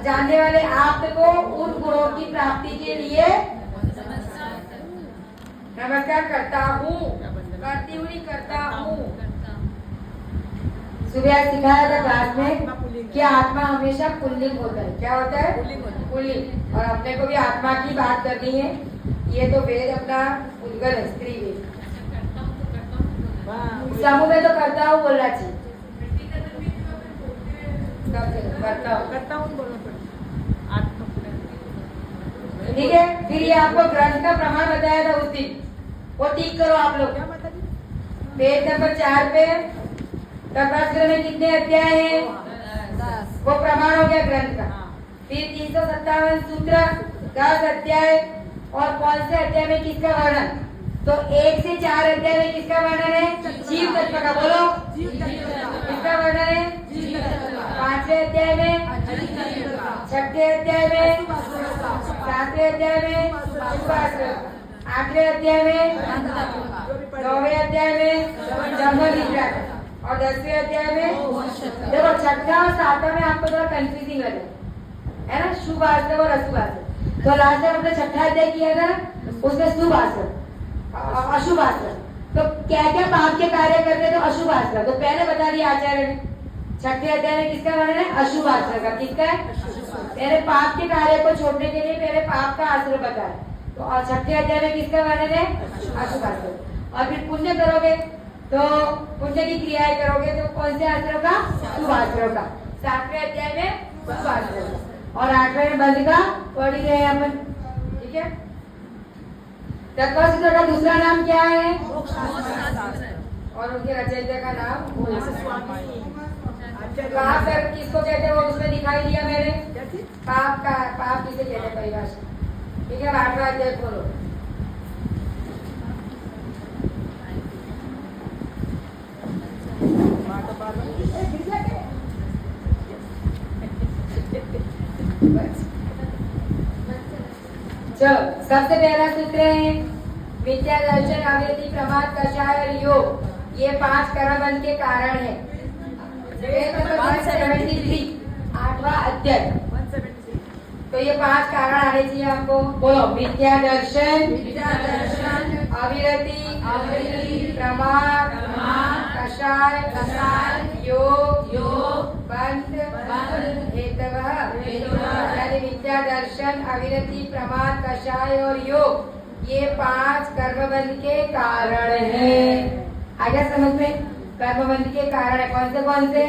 जानने वाले आपको उन गुणों की प्राप्ति के लिए नमस्कार करता हूँ, करती हुई करता हूँ। सुबह सिखाया था क्लास में कि आत्मा हमेशा पुल्लिंग होता है। क्या होता है? पुल्लिंग। और अपने को भी आत्मा की बात करनी है। ये तो वेद अपना उद्गल है, स्त्री वेद। समूह में तो करता हूँ बोलना चाहिए। करता हूँ बोलना पड़ेगा। ठीक है। फिर ये आपको ग्रंथ का प्रमाण बताया था उस दिन, वो ठीक करो आप लोग। पेज नंबर 4 पे तर्कशास्त्र में कितने अध्याय हैं? 10। वो प्रमाण हो गया ग्रंथ का। फिर 357 सूत्र 10 अध्याय, और कौन से अध्याय में किसका वर्णन? तो 1 से 4 अध्याय में किसका वर्णन है? जीव तत्व का। बोलो, किसका वर्णन है? 5वें अध्याय में, 6वें अध्याय में, 7वें अध्याय में, 8वें अध्याय में, 9वें अध्याय में जन्म विज्ञान, और 10वें अध्याय में। देखो 6ठा और 7वां में आपको थोड़ा कंफ्यूजिंग लगे, है ना, शुभ आश्रम और अशुभ आश्रम। तो लास्ट में हमने 6ठा अध्याय किया था, उसमें शुभ आश्रम अशुभ आश्रम। तो क्या क्या पाप के कार्य करते तो अशुभ आश्रम, तो पहले बता दिया आचार्य ने। 6ठे अध्याय में किसका वर्णन है? अशुभ आश्रम का। किसका है? पहले पाप के कार्य को छोड़ने के लिए पहले पाप का आश्रम बताया। तो 6ठे अध्याय में किसका वर्णन है? अशुभ आश्रम। और फिर पुण्य करोगे तो पुण्य की क्रियाएं करोगे तो कौन से आश्रम का? शुभ आश्रम का। 7वें अध्याय में शुभ आश्रम का, और 8वें में बंद का पढ़ ही रहे अपन। ठीक है। तत्वशास्त्र का दूसरा नाम क्या है? और उनके रचयिता का नाम कहाँ पर किसको कहते हैं वो उसमें दिखाई दिया मेरे। पाप का, पाप किसे कहते हैं परिभाषा। ठीक है। 8वां अध्याय खोलो। चलो, सबसे पहला सूत्र है विद्या दर्शन अवैधि प्रमाद कषाय और योग। ये 5 कर्मबंध के कारण है। 8वां अध्याय। तो ये 5 कारण आने चाहिए आपको। बोलो, विद्या दर्शन अविरति प्रमाद कषाय योग बंध हेतव। यानी विद्या दर्शन अविरति प्रमाद कषाय और योग, ये 5 कर्मबंध के कारण है। आ गया समझ में? कर्मबंध के कारण है कौन से?